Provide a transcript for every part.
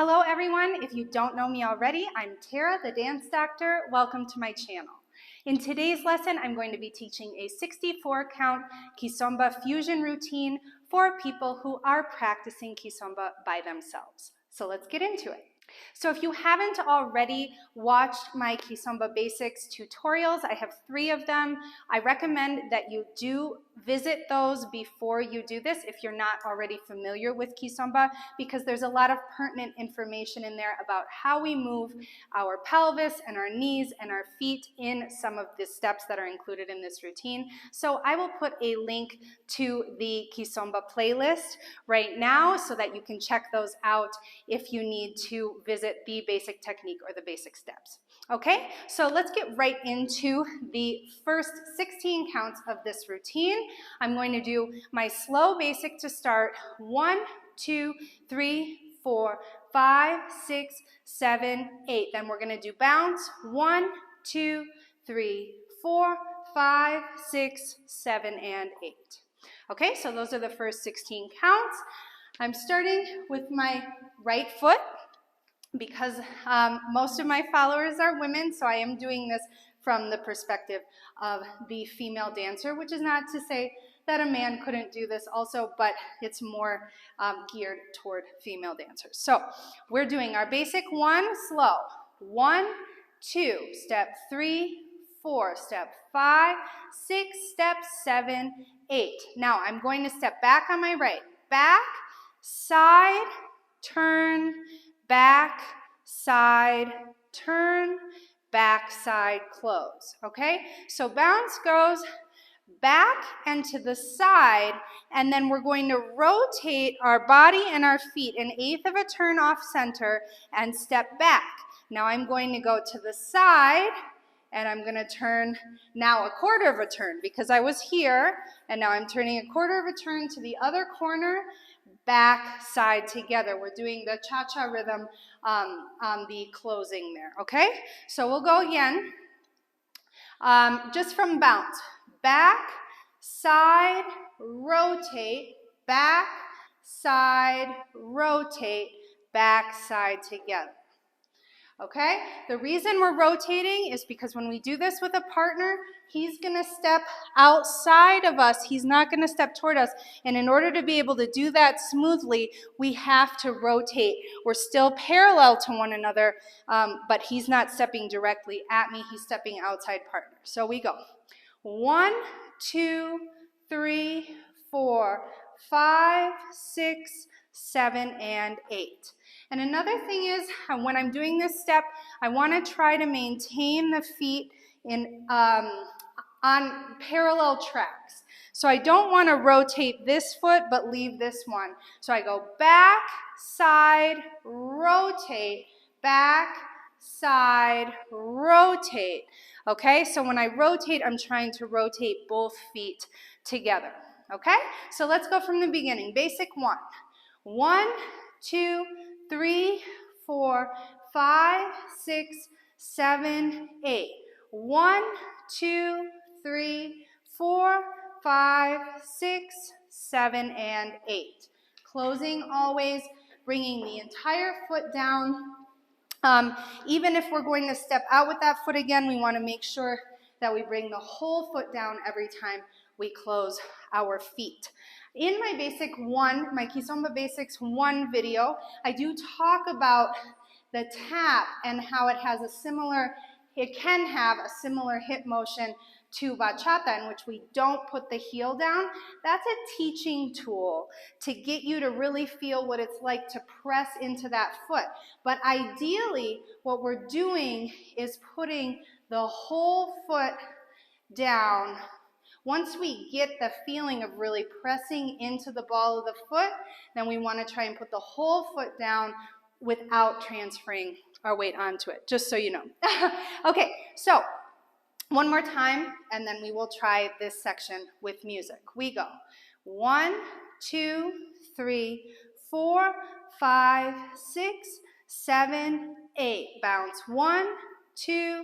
Hello everyone, if you don't know me already, I'm Tara, the dance doctor. Welcome to my channel. In today's lesson, I'm going to be teaching a 64 count Kizomba fusion routine for people who are practicing Kizomba by themselves. So let's get into it. So if you haven't already watched my Kizomba Basics tutorials, I have 3 of them. I recommend that you do visit those before you do this if you're not already familiar with Kizomba, because there's a lot of pertinent information in there about how we move our pelvis and our knees and our feet in some of the steps that are included in this routine. So I will put a link to the Kizomba playlist right now so that you can check those out if you need to visit the basic technique or the basic steps. Okay, so let's get right into the first 16 counts of this routine. I'm going to do my slow basic to start. 1, 2, 3, 4, 5, 6, 7, 8. Then we're going to do bounce. 1, 2, 3, 4, 5, 6, 7, and 8. Okay, so those are the first 16 counts. I'm starting with my right foot because most of my followers are women, so I am doing this from the perspective of the female dancer, which is not to say that a man couldn't do this also, but it's more geared toward female dancers. So we're doing our basic 1, slow. 1, 2, step 3, 4, step 5, 6, step 7, 8. Now I'm going to step back on my right. Back, side, turn, back, side, turn, back, side, close. Okay? So bounce goes back and to the side, and then we're going to rotate our body and our feet 1/8 of a turn off center and step back. Now I'm going to go to the side, and I'm going to turn now 1/4 of a turn because I was here, and now I'm turning 1/4 of a turn to the other corner, back, side together. We're doing the cha-cha rhythm on the closing there, okay? So we'll go again, just from bounce. Back, side, rotate, back, side, rotate, back, side together. Okay? The reason we're rotating is because when we do this with a partner, he's going to step outside of us. He's not going to step toward us. And in order to be able to do that smoothly, we have to rotate. We're still parallel to one another, but he's not stepping directly at me. He's stepping outside partner. So we go. 1, 2, 3, 4, 5, 6, 7, and 8. And another thing is, when I'm doing this step, I want to try to maintain the feet in on parallel tracks. So I don't want to rotate this foot, but leave this one. So I go back, side, rotate, back, side, rotate. Okay, so when I rotate, I'm trying to rotate both feet together. Okay, so let's go from the beginning. Basic 1. 1, 2, 3, 4, 5, 6, 7, 8. 1, 2, 3, 4, 5, 6, 7, and 8. Closing always, bringing the entire foot down. Even if we're going to step out with that foot again, we want to make sure that we bring the whole foot down every time we close our feet. In my basic 1, my Kizomba Basics 1 video, I do talk about the tap and how it has it can have a similar hip motion to bachata, in which we don't put the heel down. That's a teaching tool to get you to really feel what it's like to press into that foot. But ideally, what we're doing is putting the whole foot down. Once we get the feeling of really pressing into the ball of the foot, then we want to try and put the whole foot down without transferring our weight onto it, just so you know. Okay, so one more time, and then we will try this section with music. We go. 1, 2, 3, 4, 5, 6, 7, 8. Bounce. 1, 2,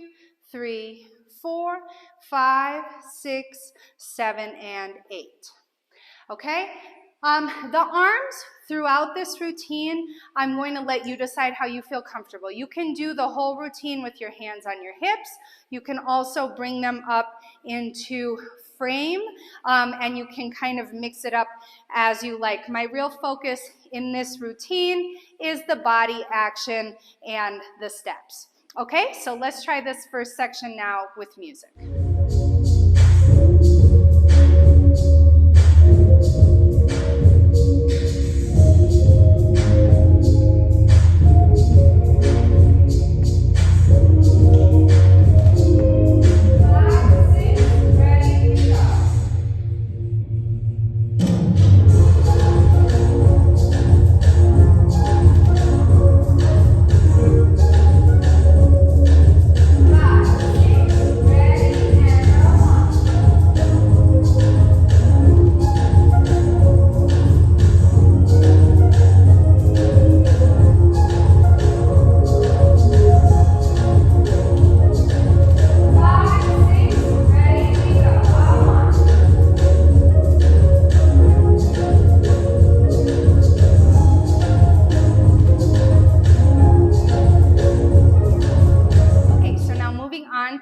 3, 4, 5, 6, 7, and 8. Okay? The arms throughout this routine, I'm going to let you decide how you feel comfortable. You can do the whole routine with your hands on your hips. You can also bring them up into frame, and you can kind of mix it up as you like. My real focus in this routine is the body action and the steps. Okay, so let's try this first section now with music.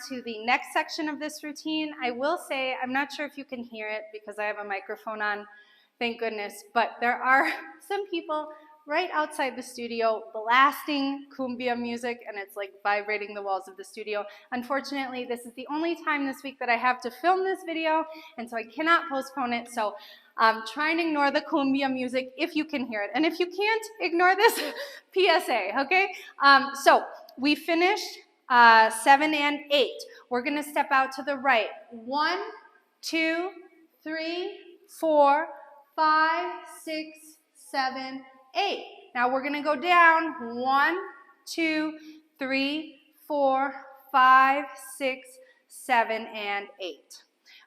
To the next section of this routine, I will say, I'm not sure if you can hear it because I have a microphone on, thank goodness, but there are some people right outside the studio blasting cumbia music, and it's like vibrating the walls of the studio. Unfortunately, this is the only time this week that I have to film this video, and so I cannot postpone it, so try and ignore the cumbia music if you can hear it. And if you can't, ignore this PSA, okay? So we finished 7 and 8. We're going to step out to the right. 1, 2, 3, 4, 5, 6, 7, 8. Now we're going to go down. 1, 2, 3, 4, 5, 6, 7, and 8.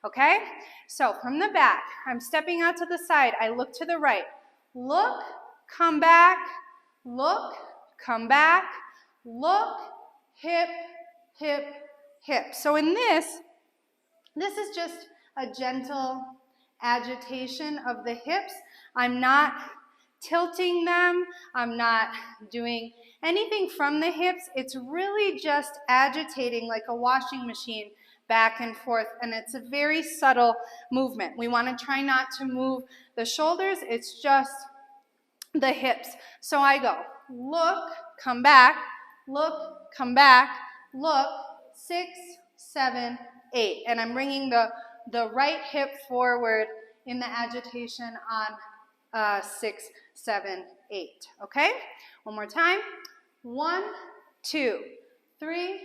Okay? So from the back, I'm stepping out to the side. I look to the right. Look, come back, look, come back, look, hip, hip, hip. So in this is just a gentle agitation of the hips. I'm not tilting them. I'm not doing anything from the hips. It's really just agitating like a washing machine back and forth, and it's a very subtle movement. We want to try not to move the shoulders. It's just the hips. So I go, look, come back, look, come back, look, 6, 7, 8. And I'm bringing the right hip forward in the agitation on 6, 7, 8. Okay? One more time. 1, 2, 3,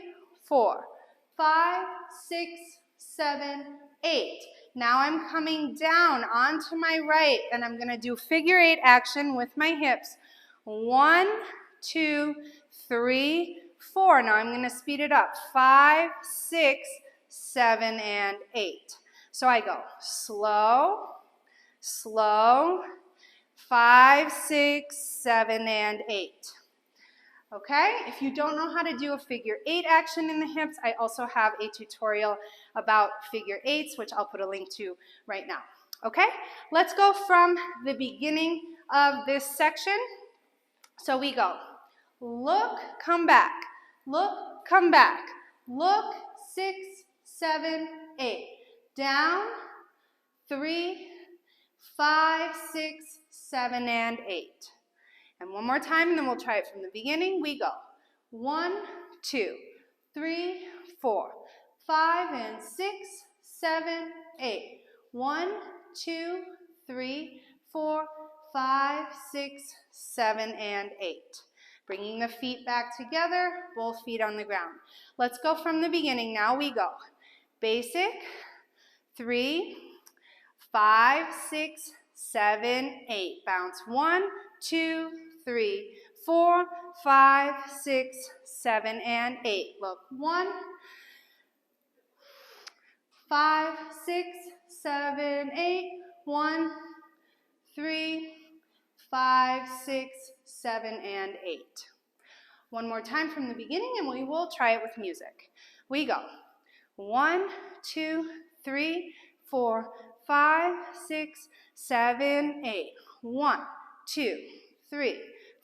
4, 5, 6, 7, 8. Now I'm coming down onto my right, and I'm going to do figure 8 action with my hips. 1, 2, 3, 4. Now I'm going to speed it up. 5, 6, 7, and 8. So I go slow, slow, 5, 6, 7, and 8. Okay? If you don't know how to do a figure 8 action in the hips, I also have a tutorial about figure 8s, which I'll put a link to right now. Okay? Let's go from the beginning of this section. So we go, look, come back, look, come back, look, 6, 7, 8, down, 3, 5, 6, 7, and 8. And one more time, and then we'll try it from the beginning. We go 1, 2, 3, 4, 5, and 6, 7, 8. 1, 2, 3, 4, 5, 6, 7, and 8. Bringing the feet back together, both feet on the ground. Let's go from the beginning. Now we go basic, 3, 5, 6, 7, 8. Bounce 1, 2, 3, 4, 5, 6, 7, and 8. Look, 1, 5, 6, 7, 8. 1, 3, 5, 6, 7, and 8. One more time from the beginning, and we will try it with music. We go 1, 2, 3, 4, 5, 6, 7, 8. 1, 2, 3,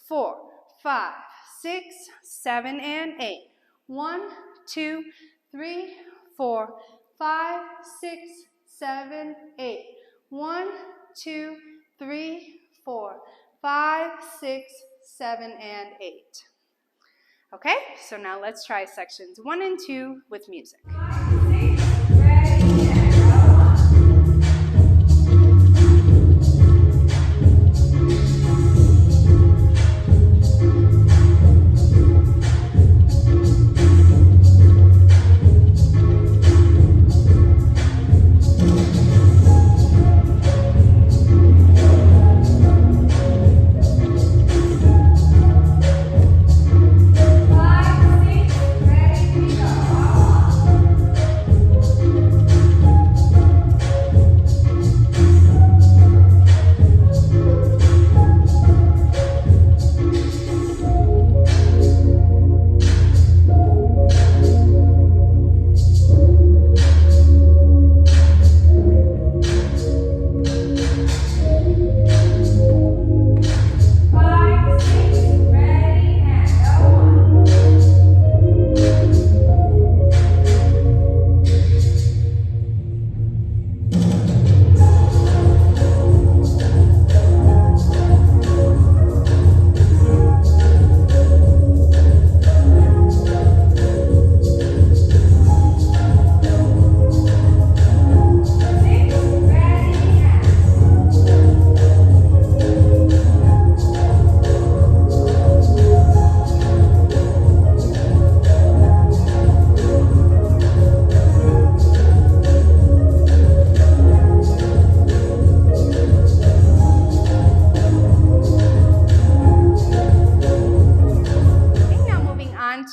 4, 5, 6, 7, and 8. 1, 2, 3, 4, 5, 6, 7, 8. 1, 2, 3, 4, 5, 6, 7, and 8. Okay, so now let's try sections 1 and 2 with music. 5, 6, ready, and go.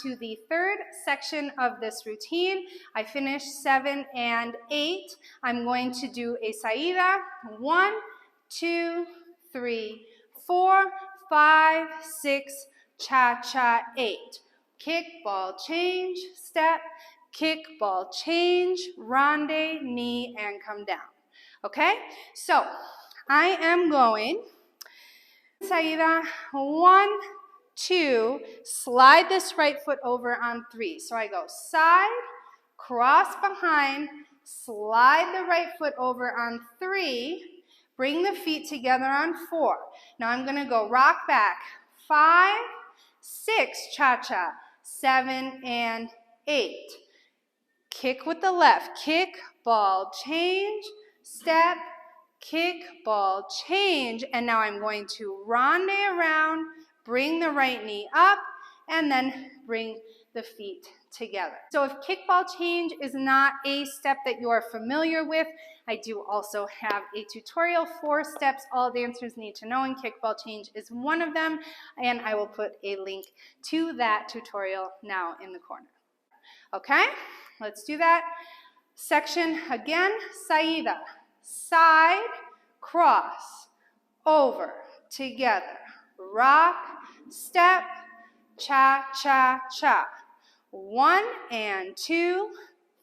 To the third section of this routine. I finished 7 and 8. I'm going to do a saída. 1, 2, 3, 4, 5, 6, cha-cha, 8. Kick, ball, change, step, kick, ball, change, ronde, knee, and come down. Okay? So, I am going saída 1, 2, slide this right foot over on 3. So I go side, cross behind, slide the right foot over on 3, bring the feet together on 4. Now I'm going to go rock back 5, 6, cha-cha, 7, and 8. Kick with the left, kick, ball, change, step, kick, ball, change, and now I'm going to ronde around, bring the right knee up, and then bring the feet together. So if kickball change is not a step that you are familiar with, I do also have a tutorial, 4 steps all dancers need to know, and kickball change is one of them, and I will put a link to that tutorial now in the corner. Okay, let's do that. Section again, saída, side, cross, over, together, rock, step, cha-cha-cha. 1 and 2,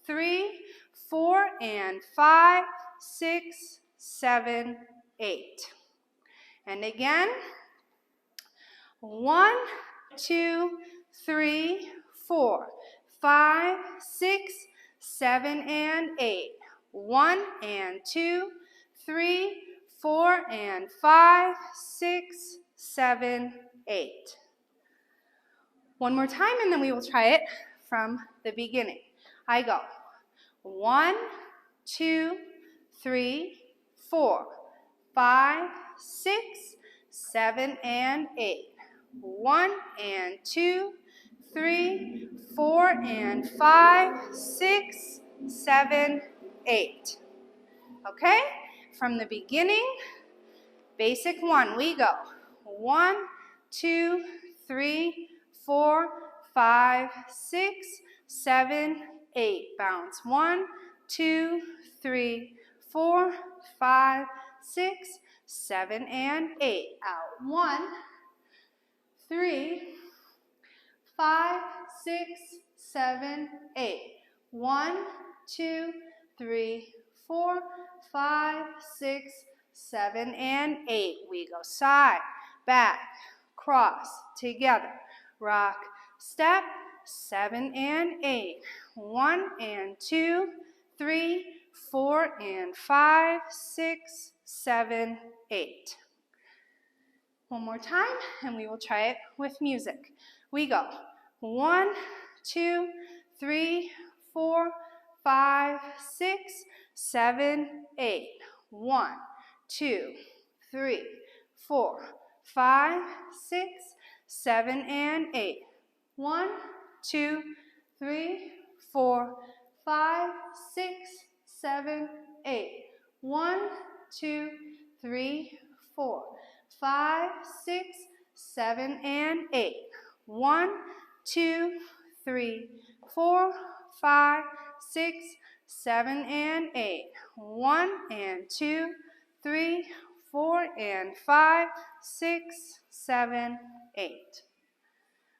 3, 4 and 5, 6, 7, 8. And again, 1, 2, 3, 4, 5, 6, 7, and 8. 1 and 2, 3, 4 and 5, 6, 7, 8. One more time, and then we will try it from the beginning. I go 1, 2, 3, 4, 5, 6, 7, and 8. 1 and 2, 3, 4 and 5, 6, 7, 8. Okay? From the beginning, basic 1, we go 1, 2, 3, 4, 5, 6, 7, 8. Bounce 1, 2, 3, 4, 5, 6, 7, and 8. Out 1, 3, 5, 6, 7, 8. 1, 2, 3, 4, 5, 6, 7, and 8. We go side, back, cross, together, rock, step, 7 and 8. 1 and 2, 3, 4 and 5, 6, 7, 8. One more time, and we will try it with music. We go 1, 2, 3, 4, 5, 6, 7, 8. 1, 2, 3, 4, 5, 6, 7, and 8. 1, 2, 3, 4, 5, 6, 7, 8. 1, 2, 3, 4, 5, 6, 7, and 8. 1, 2, 3, 4, 5, 6, 7, and 8. 1 and 2, 3, 4, and 5, 6, 7, 8.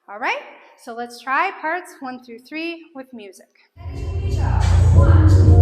All right, so let's try parts 1 through 3 with music. Here we go. 1.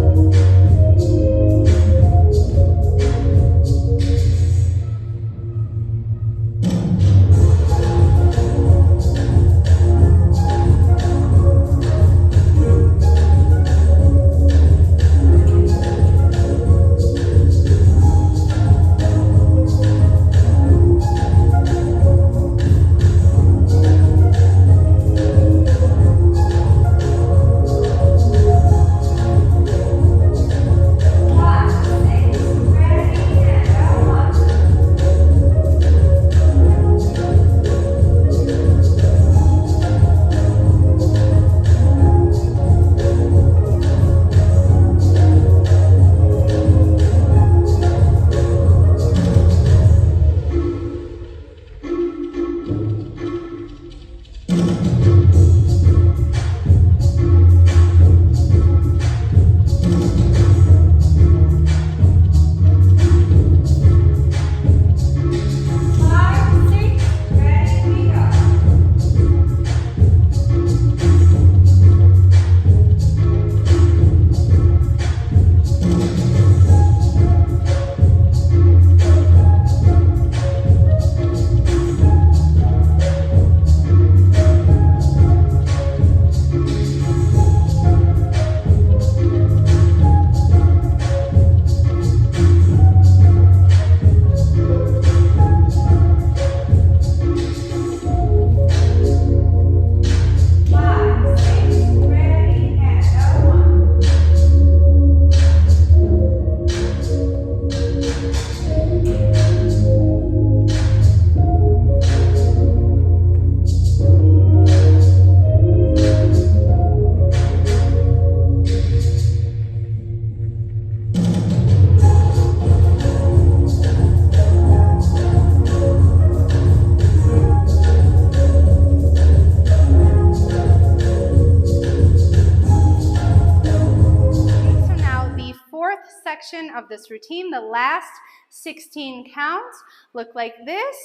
Of this routine, the last 16 counts look like this: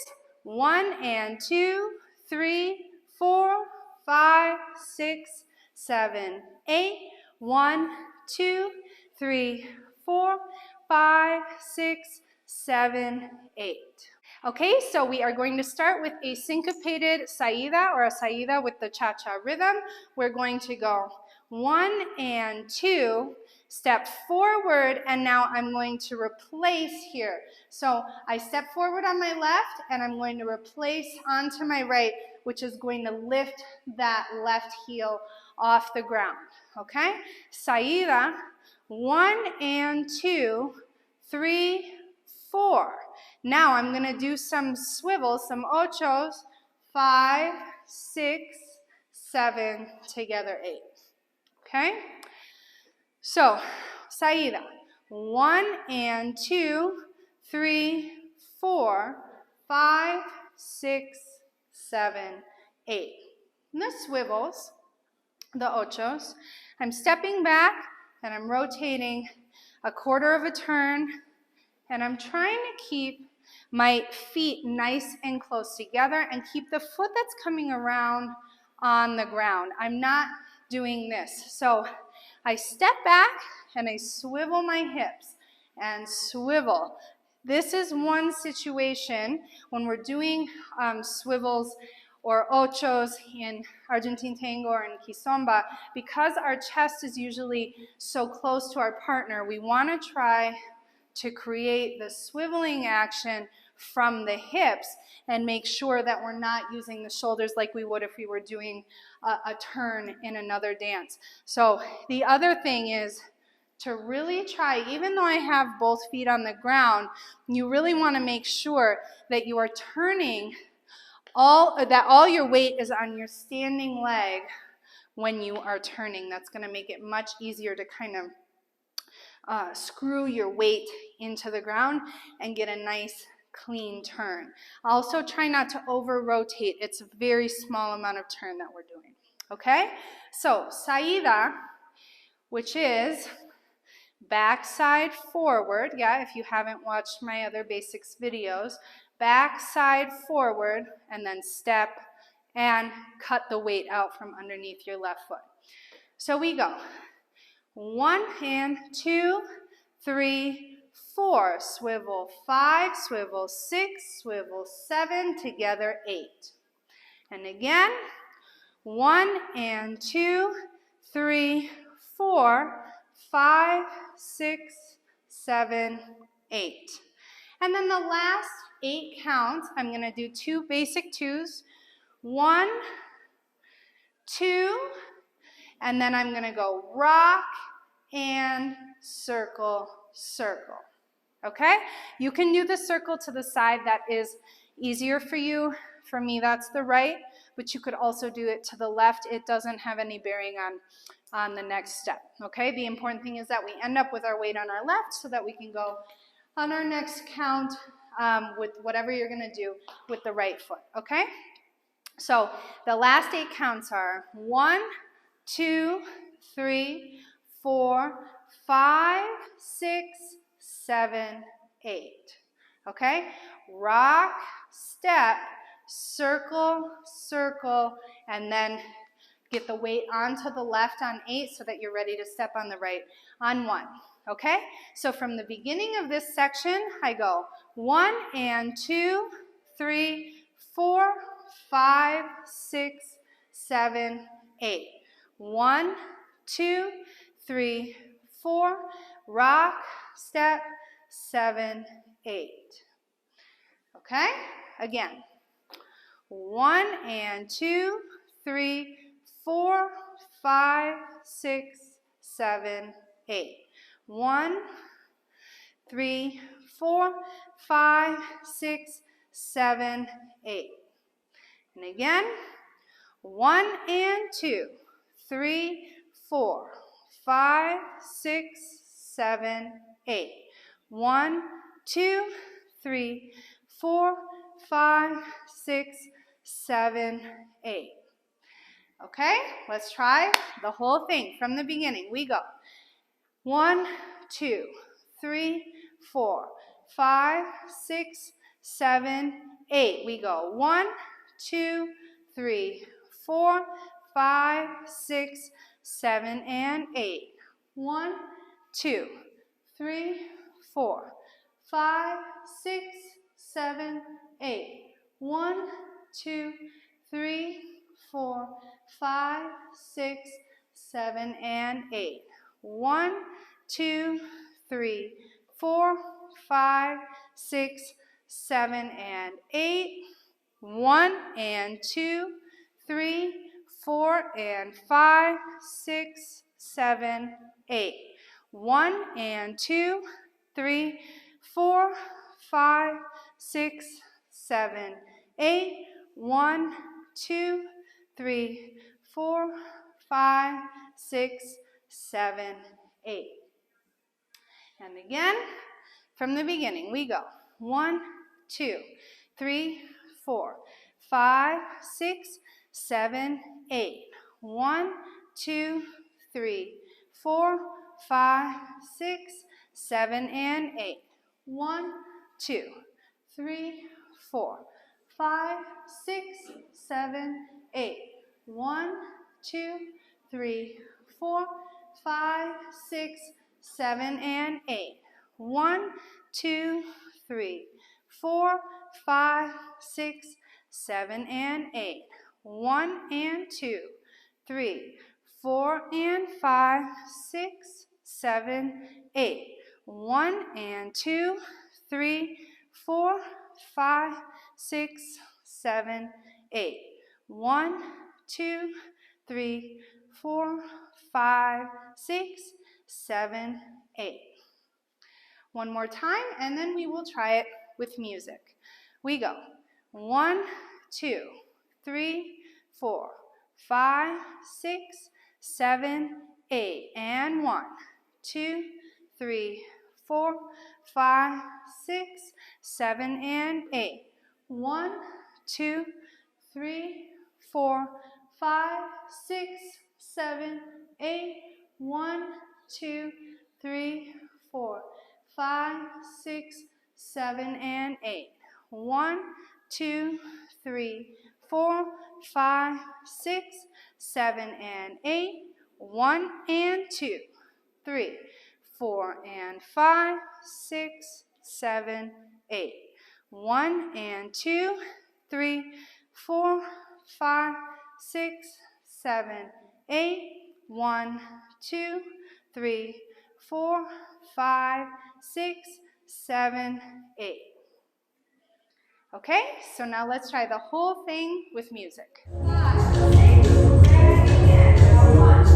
1 and 2, 3, 4, 5, 6, 7, 8. 1, 2, 3, 4, 5, 6, 7, 8. Okay, so we are going to start with a syncopated saída, or a saída with the cha-cha rhythm. We're going to go 1 and 2, step forward, and now I'm going to replace here. So I step forward on my left, and I'm going to replace onto my right, which is going to lift that left heel off the ground. Okay? Saída, 1 and 2, 3, 4. Now I'm going to do some swivels, some ochos, 5, 6, 7, together 8. Okay? So, saída, 1 and 2, 3, 4, 5, 6, 7, 8. And the swivels, the ochos, I'm stepping back and I'm rotating a quarter of a turn, and I'm trying to keep my feet nice and close together and keep the foot that's coming around on the ground. I'm not doing this. So I step back and I swivel my hips and swivel. This is one situation when we're doing swivels or ochos in Argentine tango or in Kizomba. Because our chest is usually so close to our partner, we want to try to create the swiveling action from the hips and make sure that we're not using the shoulders like we would if we were doing a turn in another dance. So the other thing is to really try, even though I have both feet on the ground, you really want to make sure that you are turning that all your weight is on your standing leg when you are turning. That's going to make it much easier to kind of screw your weight into the ground and get a nice clean turn. Also try not to over rotate. It's a very small amount of turn that we're doing. Okay? So saída, which is backside forward. Yeah, if you haven't watched my other basics videos, backside forward, and then step and cut the weight out from underneath your left foot. So we go 1 and 2, 3, 4, swivel 5, swivel 6, swivel 7, together 8. And again, 1 and 2, 3, 4, 5, 6, 7, 8. And then the last 8 counts, I'm going to do 2 basic 2s. 1, 2, and then I'm going to go rock and circle, circle. Okay? You can do the circle to the side. That is easier for you. For me, that's the right, but you could also do it to the left. It doesn't have any bearing on the next step. Okay? The important thing is that we end up with our weight on our left so that we can go on our next count with whatever you're going to do with the right foot. Okay? So the last 8 counts are 1, 2, 3, 4, 5, 6, 7, 8. Okay? Rock, step, circle, circle, and then get the weight onto the left on 8 so that you're ready to step on the right on 1. Okay? So from the beginning of this section, I go 1 and 2, 3, 4, 5, 6, 7, 8. 1, 2, 3, 4, rock, step, 7, 8. Okay? Again. 1 and 2, 3, 4, 5, 6, 7, 8. 1, 3, 4, 5, 6, 7, 8. And again, 1 and 2, 3, 4, 5, 6, 7, 8. 1, 2, 3, 4, 5, 6, 7, 8. Okay, let's try the whole thing from the beginning. We go 1, 2, 3, 4, 5, 6, 7, 8. We go 1, 2, 3, 4, 5, 6, 7, and 8. 1, 2, 3, 4, 5, 6, 7, 8. 1, 2, 3, 4, 5, 6, 7, and 8. 1, 2, 3, 4, 5, 6, 7, and 8. 1 and 2, 3, 4, and 5, 6, 7, 8. 1 and 2, 3, 4, 5, 6, 7, 8. 1, 2, 3, 4, 5, 6, 7, 8. And again, from the beginning, we go 1, 2, 3, 4, 5, 6, 7, 8. 1, 2, 3, 4, 5, 6, 7, and 8. 1, 2, 3, 4, 5, 6, 7, 8. 1, 2, 3, 4, 5, 6, 7, and 8. 1, 2, 3, 4, 5, 6, 7, and 8. 1 and 2, 3, 4 and 5, 6, 7, 8. 1 and 2, 3, 4, 5, 6, 7, 8. 1, 2, 3, 4, 5, 6, 7, 8. One more time, and then we will try it with music. We go. 1, 2, 3, 4, 5, 6, 7, 8. And 1, 2, 3, 4, 5, 6, 7, and 8. 1, 2, 3, 4, 5, 6, 7, 8. 1, 2, 3, 4, 5, 6, 7, and 8. 1, 2, 3, 4, 5, 6, 7, and 8. 1 and 2, 3, 4 and 5, 6, 7, 8. 1 and 2, 3, 4, 5, 6, 7, 8. 1, 2, 3, 4, 5, 6, 7, 8. Okay, so now let's try the whole thing with music. 5, 6, 7, again. Now 1.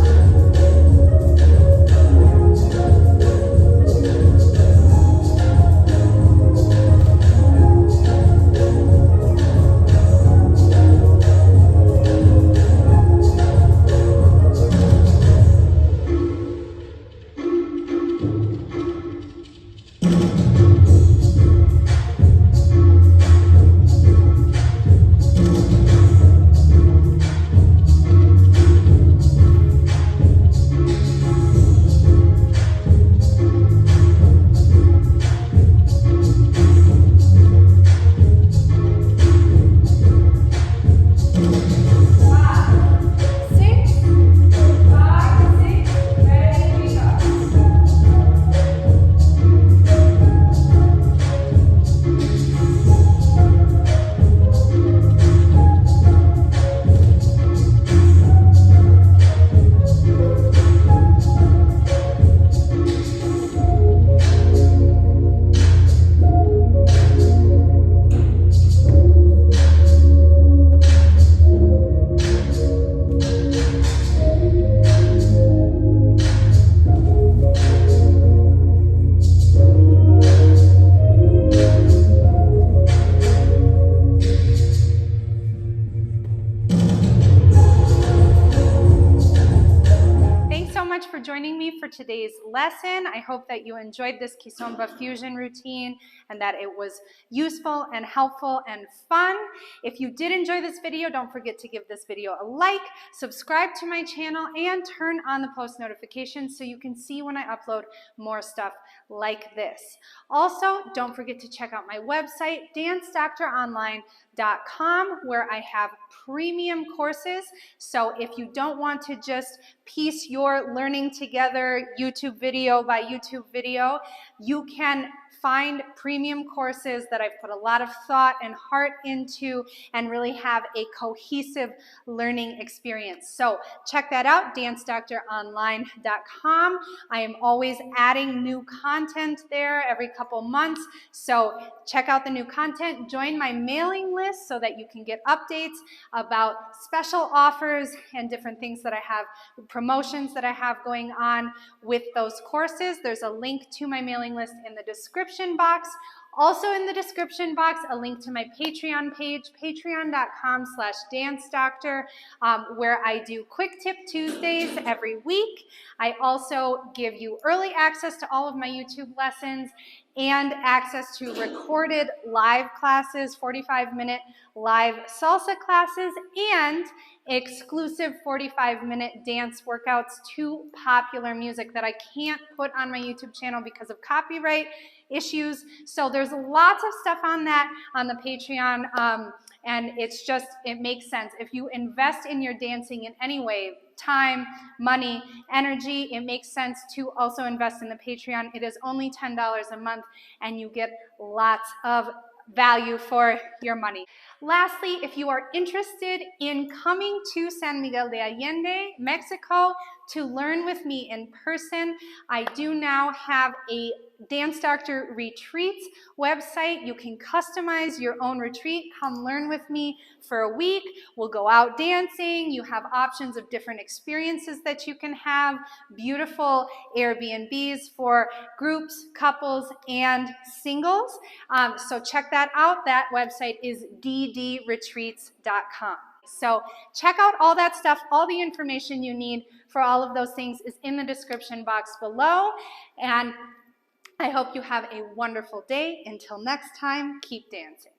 For joining me for today's lesson. I hope that you enjoyed this Kizomba fusion routine and that it was useful and helpful and fun. If you did enjoy this video, don't forget to give this video a like, subscribe to my channel, and turn on the post notifications so you can see when I upload more stuff like this. Also, don't forget to check out my website, dancedoctoronline.com, where I have premium courses. So if you don't want to just piece your learning together YouTube video by YouTube video, you can find premium courses that I've put a lot of thought and heart into and really have a cohesive learning experience. So check that out, dancedoctoronline.com. I am always adding new content there every couple months. So check out the new content. Join my mailing list so that you can get updates about special offers and different things that I have, promotions that I have going on with those courses. There's a link to my mailing list in the description box. Also in the description box, a link to my Patreon page, patreon.com/dancedoctor, where I do Quick Tip Tuesdays every week. I also give you early access to all of my YouTube lessons and access to recorded live classes, 45-minute live salsa classes, and exclusive 45-minute dance workouts to popular music that I can't put on my YouTube channel because of copyright. issues. So there's lots of stuff on that on the Patreon, and it makes sense. If you invest in your dancing in any way, time, money, energy, it makes sense to also invest in the Patreon. It is only $10 a month, and you get lots of value for your money. Lastly, if you are interested in coming to San Miguel de Allende, Mexico, to learn with me in person, I do now have a Dance Doctor Retreats website. You can customize your own retreat. Come learn with me for a week. We'll go out dancing. You have options of different experiences that you can have, beautiful Airbnbs for groups, couples, and singles. So check that out. That website is ddretreats.com. So check out all that stuff. All the information you need for all of those things is in the description box below. And I hope you have a wonderful day. Until next time, keep dancing.